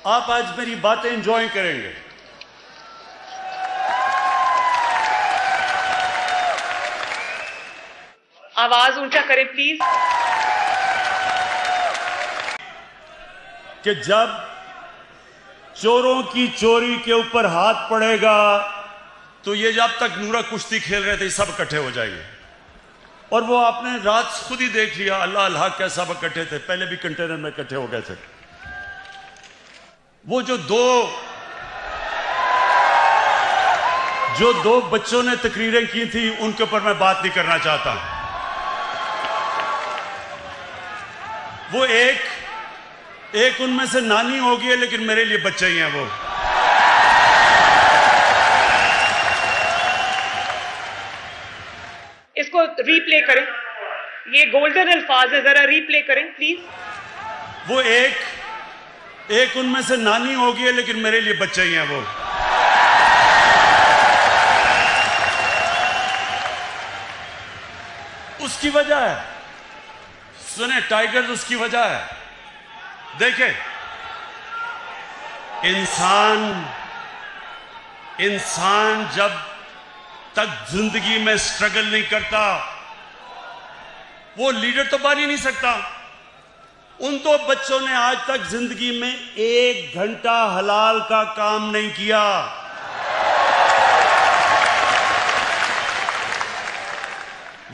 आप आज मेरी बातें एंजॉय करेंगे। आवाज ऊंचा करें प्लीज। कि जब चोरों की चोरी के ऊपर हाथ पड़ेगा तो ये जब तक नूरा कुश्ती खेल रहे थे सब इकट्ठे हो जाएंगे। और वो आपने रात खुद ही देख लिया, अल्लाह अल्लाह क्या सब इकट्ठे थे, पहले भी कंटेनर में इकट्ठे हो गए थे। वो जो दो बच्चों ने तकरीरें की थी उनके ऊपर मैं बात नहीं करना चाहता। वो एक उनमें से नानी होगी है, लेकिन मेरे लिए बच्चे ही हैं वो। इसको रीप्ले करें, ये गोल्डन अल्फाज है, जरा रीप्ले करें प्लीज। वो एक उनमें से नानी होगी है, लेकिन मेरे लिए बच्चे ही हैं वो। उसकी वजह है, सुने टाइगर्स, उसकी वजह है। देखे इंसान जब तक जिंदगी में स्ट्रगल नहीं करता वो लीडर तो बन ही नहीं सकता। उन दो बच्चों ने आज तक जिंदगी में 1 घंटा हलाल का काम नहीं किया।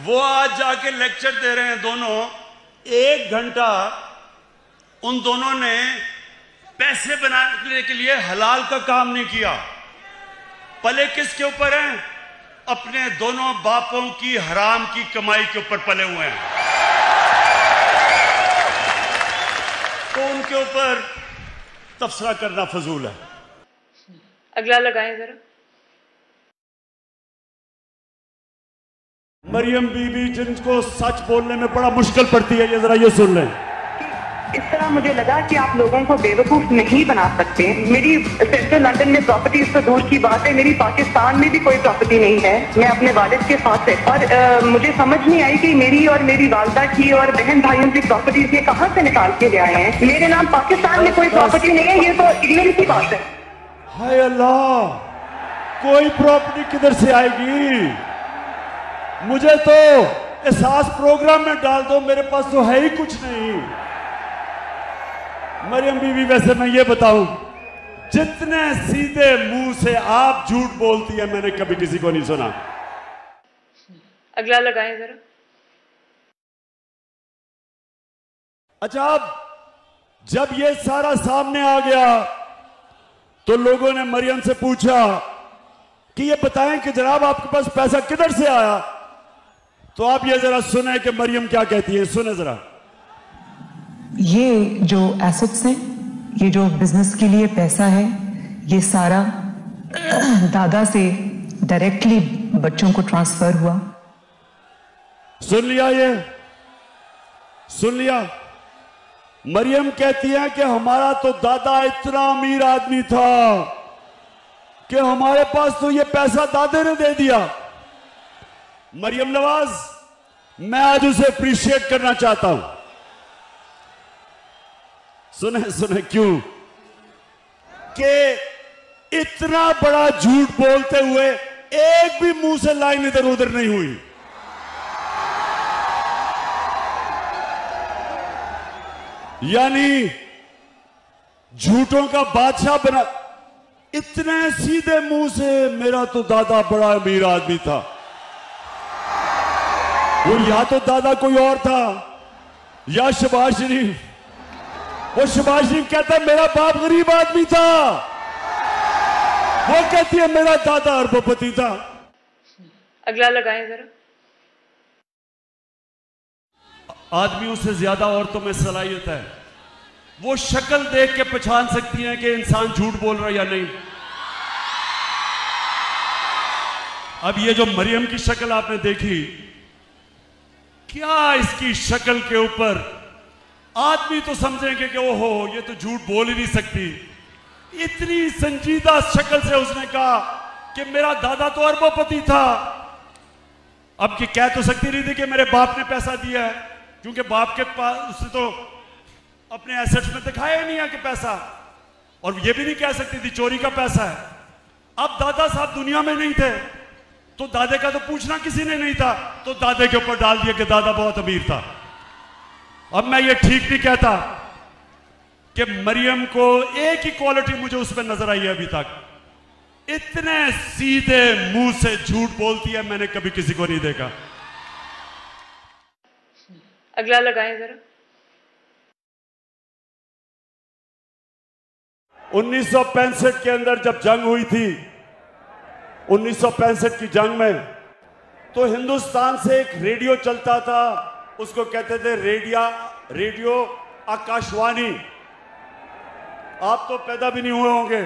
वो आज जाके लेक्चर दे रहे हैं दोनों। 1 घंटा उन दोनों ने पैसे बनाने के लिए हलाल का काम नहीं किया। पले किसके ऊपर हैं? अपने दोनों बापों की हराम की कमाई के ऊपर पले हुए हैं। तो उनके ऊपर तबसरा करना फजूल है। अगला लगाएं जरा। मरियम बीबी जिनको सच बोलने में बड़ा मुश्किल पड़ती है, ये जरा ये सुन लें। इस तरह मुझे लगा कि आप लोगों को बेवकूफ नहीं बना सकते। मेरी सेंट्रल लंदन में प्रॉपर्टीज तो दूर की बात है, मेरी पाकिस्तान में भी कोई प्रॉपर्टी नहीं है। मैं अपने वालिद के साथ है और मुझे समझ नहीं आई कि मेरी और मेरी वालदा की और बहन भाइयों की प्रॉपर्टीज ये कहाँ से निकाल के ले आए हैं। मेरे नाम पाकिस्तान में कोई प्रॉपर्टी नहीं है, ये तो इग्नोरेंस की बात है। हाय अल्लाह, कोई प्रॉपर्टी किधर से आएगी? मुझे तो एहसास प्रोग्राम में डाल दो, मेरे पास तो है ही कुछ नहीं। मरियम बीवी, वैसे मैं ये बताऊं, जितने सीधे मुंह से आप झूठ बोलती है मैंने कभी किसी को नहीं सुना। अगला लगाएं जरा। अच्छा, अब जब ये सारा सामने आ गया तो लोगों ने मरियम से पूछा कि ये बताएं कि जनाब आपके पास पैसा किधर से आया। तो आप ये जरा सुने कि मरियम क्या कहती है, सुने जरा। ये जो एसेट्स हैं, ये जो बिजनेस के लिए पैसा है, ये सारा दादा से डायरेक्टली बच्चों को ट्रांसफर हुआ। सुन लिया? ये सुन लिया? मरियम कहती है कि हमारा तो दादा इतना अमीर आदमी था कि हमारे पास तो ये पैसा दादे ने दे दिया। मरियम नवाज, मैं आज उसे अप्रिशिएट करना चाहता हूं। सुने सुने क्यों? कि इतना बड़ा झूठ बोलते हुए एक भी मुंह से लाइन इधर उधर नहीं हुई। यानी झूठों का बादशाह बना। इतने सीधे मुंह से मेरा तो दादा बड़ा अमीर आदमी था। वो या तो दादा कोई और था या शहबाज शरीफ। वो शहबाज शरीफ कहता है मेरा बाप गरीब आदमी था, वो कहती है मेरा दादा अरबपति था। अगला लगाएं जरा। आदमियों से ज्यादा औरतों में सलाहियत है, वो शक्ल देख के पहचान सकती हैं कि इंसान झूठ बोल रहा है या नहीं। अब ये जो मरियम की शक्ल आपने देखी, क्या इसकी शक्ल के ऊपर आदमी तो समझेंगे कि ओहो ये तो झूठ बोल ही नहीं सकती। इतनी संजीदा शक्ल से उसने कहा कि मेरा दादा तो अरबपति था। अब कि कह तो सकती रही थी कि मेरे बाप ने पैसा दिया है, क्योंकि बाप के पास उसने तो अपने एसेट्स में दिखाया ही नहीं है कि पैसा। और ये भी नहीं कह सकती थी चोरी का पैसा है। अब दादा साहब दुनिया में नहीं थे तो दादे का तो पूछना किसी ने नहीं था, तो दादे के ऊपर डाल दिया कि दादा बहुत अमीर था। अब मैं ये ठीक नहीं कहता कि मरियम को एक ही क्वालिटी मुझे उसमें नजर आई है अभी तक, इतने सीधे मुंह से झूठ बोलती है मैंने कभी किसी को नहीं देखा। अगला लगाएं जरा। 1965 के अंदर जब जंग हुई थी, 1965 की जंग में, तो हिंदुस्तान से एक रेडियो चलता था, उसको कहते थे रेडियो आकाशवाणी। आप तो पैदा भी नहीं हुए होंगे,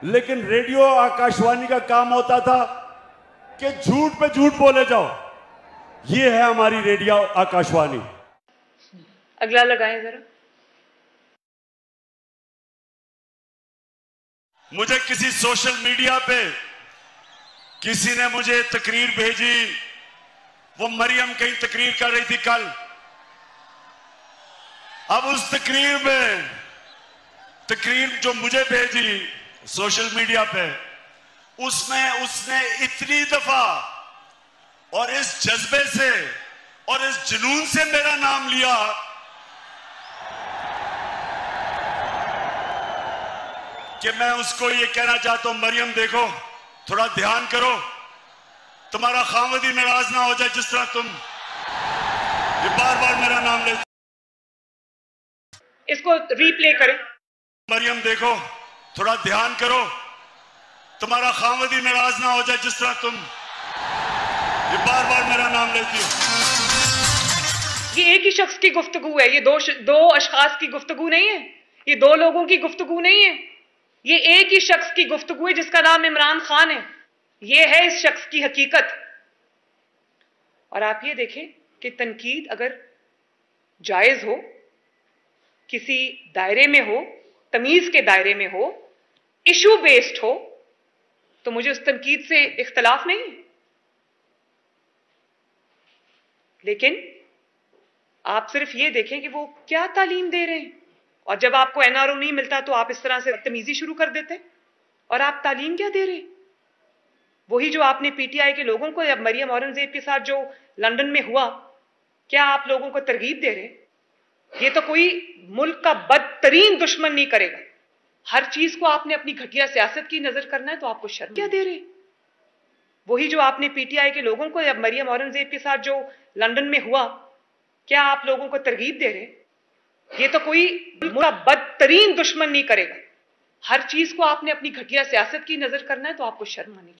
लेकिन रेडियो आकाशवाणी का काम होता था कि झूठ पे झूठ बोले जाओ। ये है हमारी रेडियो आकाशवाणी। अगला लगाएं जरा। मुझे किसी सोशल मीडिया पे किसी ने मुझे तकरीर भेजी, वो मरियम कहीं तकरीर कर रही थी कल। अब उस तकरीर जो मुझे भेजी सोशल मीडिया पे, उसमें उसने इतनी दफा और इस जज्बे से और इस जुनून से मेरा नाम लिया कि मैं उसको ये कहना चाहता हूं, मरियम देखो, थोड़ा ध्यान करो, तुम्हारा खामद ही नाराज ना हो जाए जिस तरह तुम ये बार बार मेरा नाम ले। इसको रीप्ले करें। मरियम देखो, थोड़ा ध्यान करो, तुम्हारा खामद ही नाराज ना हो जाए जिस तरह तुम ये बार बार मेरा नाम लेती हो। ये एक ही शख्स की गुफ्तगू है, ये दो अशखास की गुफ्तगू नहीं है, ये दो लोगों की गुफ्तगू नहीं है, ये एक ही शख्स की गुफ्तगू है जिसका नाम इमरान खान है। ये है इस शख्स की हकीकत। और आप ये देखें कि तनकीद अगर जायज हो, किसी दायरे में हो, तमीज के दायरे में हो, इशू बेस्ड हो, तो मुझे उस तनकीद से इख्तलाफ नहीं है। लेकिन आप सिर्फ ये देखें कि वो क्या तालीम दे रहे हैं, और जब आपको एनआरओ नहीं मिलता तो आप इस तरह से बदतमीजी शुरू कर देते हैं। और आप तालीम क्या दे रहे हैं? वही जो आपने पीटीआई के लोगों को, अब मरियम औरंगजेब के साथ जो लंदन में हुआ, क्या आप लोगों को तरगीब दे रहे हैं? ये तो कोई मुल्क का बदतरीन दुश्मन नहीं करेगा। हर चीज को आपने अपनी घटिया सियासत की नजर करना है, तो आपको शर्म क्या दे रहे हैं? वही जो आपने पीटीआई के लोगों को, अब मरियम औरंगजेब के साथ जो लंदन में हुआ, क्या आप लोगों को तरगीब दे रहे हैं? ये तो कोई मुल्क का बदतरीन दुश्मन नहीं करेगा। हर चीज को आपने अपनी घटिया सियासत की नजर करना है, तो आपको शर्म आनी चाहिए।